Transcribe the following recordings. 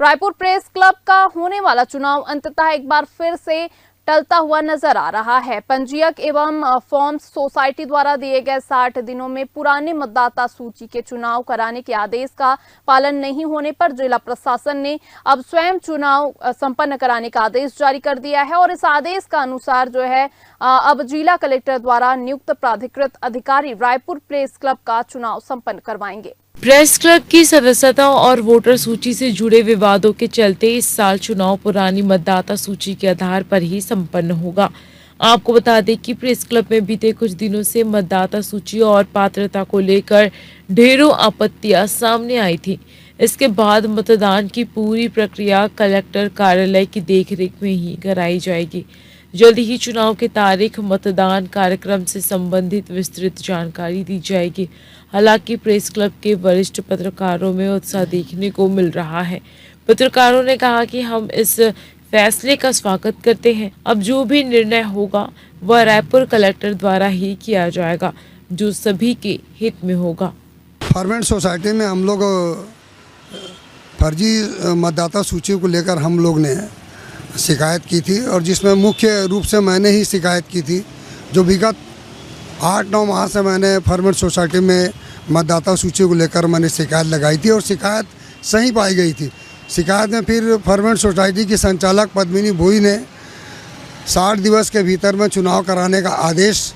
Raipur press club का होने वाला चुनाव अंततः एक बार फिर से टलता हुआ नजर आ रहा है। पंजीयक एवं फॉर्म्स सोसाइटी द्वारा दिए गए 60 दिनों में पुराने मतदाता सूची के चुनाव कराने के आदेश का पालन नहीं होने पर जिला प्रशासन ने अब स्वयं चुनाव संपन्न कराने का आदेश जारी कर दिया है और इस आदेश का अनुसार जो है अब जिला कलेक्टर द्वारा नियुक्त प्राधिकृत अधिकारी रायपुर प्रेस क्लब का चुनाव संपन्न करवाएंगे। प्रेस क्लब की सदस्यता और वोटर सूची से जुड़े विवादों के चलते इस साल चुनाव पुरानी मतदाता सूची के आधार पर ही संपन्न होगा। आपको बता दें कि प्रेस क्लब में बीते कुछ दिनों से मतदाता सूची और पात्रता को लेकर ढेरों आपत्तियां सामने आई थी। इसके बाद मतदान की पूरी प्रक्रिया कलेक्टर कार्यालय की देखरेख में ही कराई जाएगी। जल्द ही चुनाव की तारीख, मतदान कार्यक्रम से संबंधित विस्तृत जानकारी दी जाएगी। हालांकि प्रेस क्लब के वरिष्ठ पत्रकारों में उत्साह देखने को मिल रहा है। पत्रकारों ने कहा कि हम इस फैसले का स्वागत करते हैं। अब जो भी निर्णय होगा वह रायपुर कलेक्टर द्वारा ही किया जाएगा, जो सभी के हित में होगा। फॉर्मेट सोसाइटी में हम लोग फर्जी मतदाता सूची को लेकर हम लोग ने शिकायत की थी और जिसमें मुख्य रूप से मैंने ही शिकायत की थी। जो विगत 8-9 माह से मैंने फॉर्मेट सोसाइटी में मतदाता सूची को लेकर मैंने शिकायत लगाई थी और शिकायत सही पाई गई थी। शिकायत में फिर फॉर्मेट सोसाइटी की संचालक पद्मिनी भोई ने 60 दिवस के भीतर में चुनाव कराने का आदेश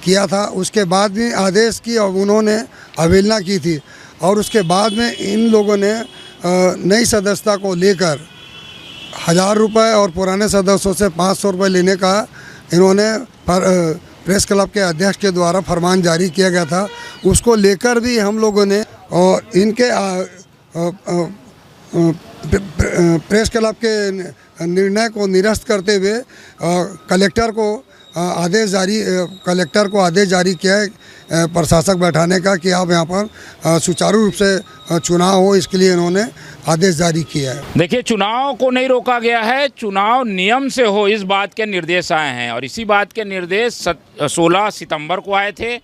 किया था। उसके बाद भी आदेश की और उन्होंने अवहेलना की थी और उसके बाद में इन लोगों ने नई सदस्यता को लेकर 1000 रुपये और पुराने सदस्यों से 500 रुपये लेने का इन्होंने प्रेस क्लब के अध्यक्ष के द्वारा फरमान जारी किया गया था। उसको लेकर भी हम लोगों ने और इनके प्रेस क्लब के निर्णय को निरस्त करते हुए कलेक्टर को आदेश जारी किया है प्रशासक बैठाने का कि आप यहाँ पर सुचारू रूप से चुनाव हो, इसके लिए इन्होंने आदेश जारी किया है। देखिए, चुनाव को नहीं रोका गया है, चुनाव नियम से हो इस बात के निर्देश आए हैं और इसी बात के निर्देश 16 सितंबर को आए थे।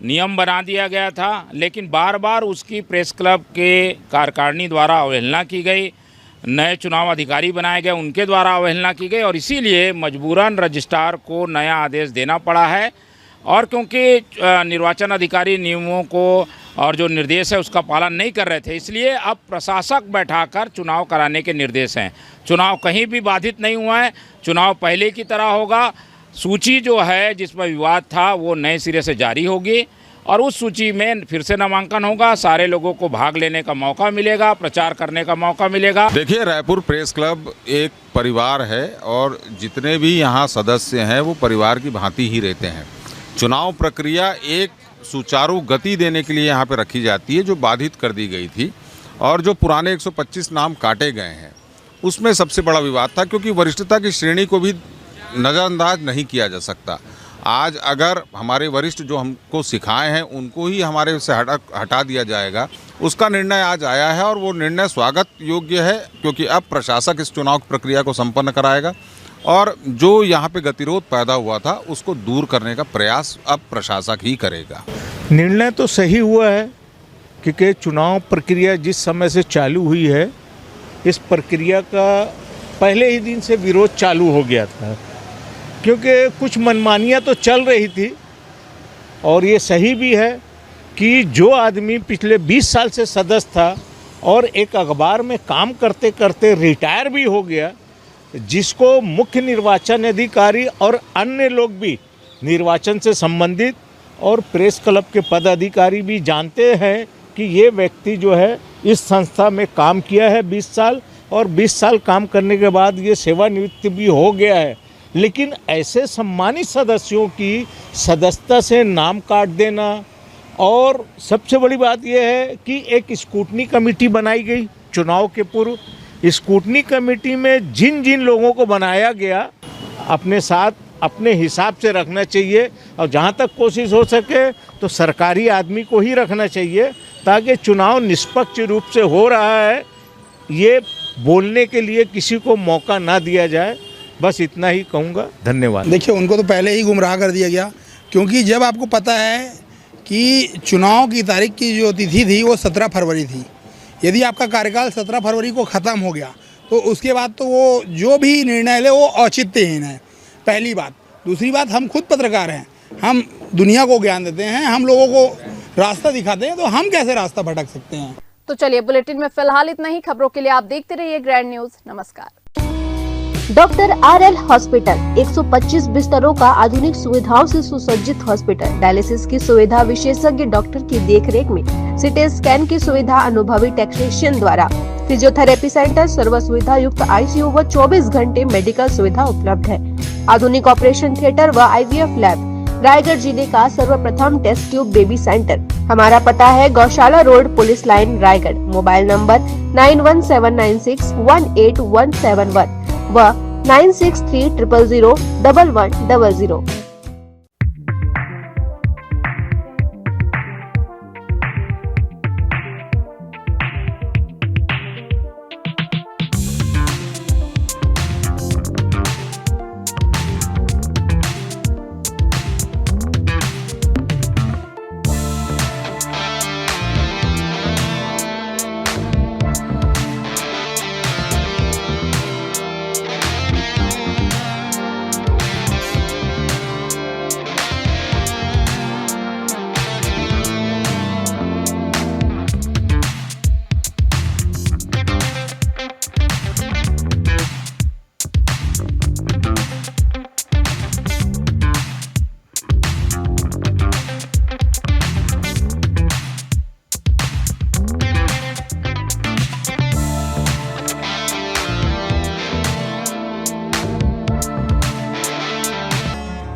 नियम बना दिया गया था, लेकिन बार बार उसकी प्रेस क्लब के कार्यकारिणी द्वारा अवहेलना की गई। नए चुनाव अधिकारी बनाए गए, उनके द्वारा अवहेलना की गई और इसीलिए मजबूरन रजिस्ट्रार को नया आदेश देना पड़ा है। और क्योंकि निर्वाचन अधिकारी नियमों को और जो निर्देश है उसका पालन नहीं कर रहे थे, इसलिए अब प्रशासक बैठाकर चुनाव कराने के निर्देश हैं। चुनाव कहीं भी बाधित नहीं हुआ है, चुनाव पहले की तरह होगा। सूची जो है जिसमें विवाद था वो नए सिरे से जारी होगी और उस सूची में फिर से नामांकन होगा। सारे लोगों को भाग लेने का मौका मिलेगा, प्रचार करने का मौका मिलेगा। देखिए, रायपुर प्रेस क्लब एक परिवार है और जितने भी यहाँ सदस्य हैं वो परिवार की भांति ही रहते हैं। चुनाव प्रक्रिया एक सुचारू गति देने के लिए यहाँ पे रखी जाती है, जो बाधित कर दी गई थी और जो पुराने 125 नाम काटे गए हैं उसमें सबसे बड़ा विवाद था, क्योंकि वरिष्ठता की श्रेणी को भी नज़रअंदाज नहीं किया जा सकता। आज अगर हमारे वरिष्ठ जो हमको सिखाए हैं उनको ही हमारे से हटा दिया जाएगा, उसका निर्णय आज आया है और वो निर्णय स्वागत योग्य है, क्योंकि अब प्रशासक इस चुनाव प्रक्रिया को संपन्न कराएगा और जो यहाँ पे गतिरोध पैदा हुआ था उसको दूर करने का प्रयास अब प्रशासक ही करेगा। निर्णय तो सही हुआ है, क्योंकि चुनाव प्रक्रिया जिस समय से चालू हुई है, इस प्रक्रिया का पहले ही दिन से विरोध चालू हो गया था, क्योंकि कुछ मनमानियाँ तो चल रही थी। और ये सही भी है कि जो आदमी पिछले 20 साल से सदस्य था और एक अखबार में काम करते करते रिटायर भी हो गया, जिसको मुख्य निर्वाचन अधिकारी और अन्य लोग भी निर्वाचन से संबंधित और प्रेस क्लब के पदाधिकारी भी जानते हैं कि ये व्यक्ति जो है इस संस्था में काम किया है 20 साल और 20 साल काम करने के बाद ये सेवानिवृत्त भी हो गया है। लेकिन ऐसे सम्मानित सदस्यों की सदस्यता से नाम काट देना, और सबसे बड़ी बात यह है कि एक स्क्रूटनी कमेटी बनाई गई चुनाव के पूर्व। स्क्रूटनी कमेटी में जिन जिन लोगों को बनाया गया अपने साथ अपने हिसाब से रखना चाहिए और जहाँ तक कोशिश हो सके तो सरकारी आदमी को ही रखना चाहिए, ताकि चुनाव निष्पक्ष रूप से हो रहा है ये बोलने के लिए किसी को मौका ना दिया जाए। बस इतना ही कहूँगा, धन्यवाद। देखिए, उनको तो पहले ही गुमराह कर दिया गया, क्योंकि जब आपको पता है कि चुनाव की तारीख की जो तिथि थी वो 17 फरवरी थी, यदि आपका कार्यकाल 17 फरवरी को ख़त्म हो गया तो उसके बाद तो वो जो भी निर्णय ले वो औचित्यहीन है, पहली बात। दूसरी बात, हम खुद पत्रकार हैं, हम दुनिया को ज्ञान देते हैं, हम लोगों को रास्ता दिखाते हैं, तो हम कैसे रास्ता भटक सकते हैं। तो चलिए, बुलेटिन में फिलहाल इतना ही। खबरों के लिए आप देखते रहिए ग्रैंड न्यूज। नमस्कार। डॉक्टर RL हॉस्पिटल 125 बिस्तरों का आधुनिक सुविधाओं से सुसज्जित हॉस्पिटल। डायलिसिस की सुविधा विशेषज्ञ डॉक्टर की देखरेख में, सीटी स्कैन की सुविधा अनुभवी टेक्नीशियन द्वारा, फिजियोथेरेपी सेंटर, सर्व सुविधा युक्त ICU व 24 घंटे मेडिकल सुविधा उपलब्ध है। आधुनिक ऑपरेशन थिएटर व IVF लैब। रायगढ़ जिले का सर्वप्रथम टेस्ट ट्यूब बेबी सेंटर। हमारा पता है Gaushala road, police line, Raigarh. Mobile number 9179618171 व 9630001100।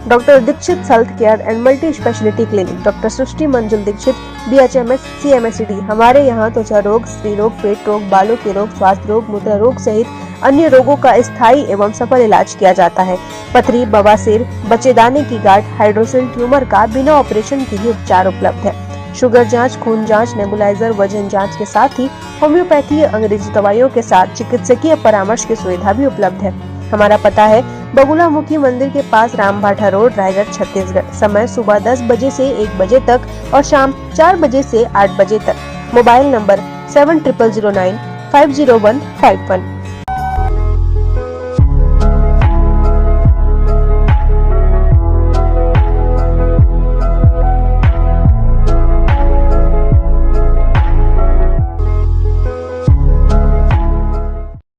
Doctor Dikshit health care and multi speciality clinic. Doctor Srishti Manjul Dikshit, BHMS CMSCD। हमारे यहाँ त्वचा रोग, स्त्री रोग, पेट रोग, बालों के रोग, स्वास्थ्य रोग, मूत्र रोग सहित अन्य रोगों का स्थायी एवं सफल इलाज किया जाता है। पथरी, बवासीर, बच्चेदानी की गांठ, हाइड्रोसिल ट्यूमर का बिना ऑपरेशन के ही उपचार उपलब्ध है। शुगर जांच, खून जांच, नेबुलाइजर, वजन जांच के साथ ही होम्योपैथी, अंग्रेजी दवाइयों के साथ चिकित्सकीय परामर्श की सुविधा भी उपलब्ध है। हमारा पता है बगुला मुखी मंदिर के पास, रामभाठा रोड, रायगढ़, छत्तीसगढ़। समय सुबह 10 बजे से 1 बजे तक और शाम 4 बजे से 8 बजे तक। Mobile number 7009501551।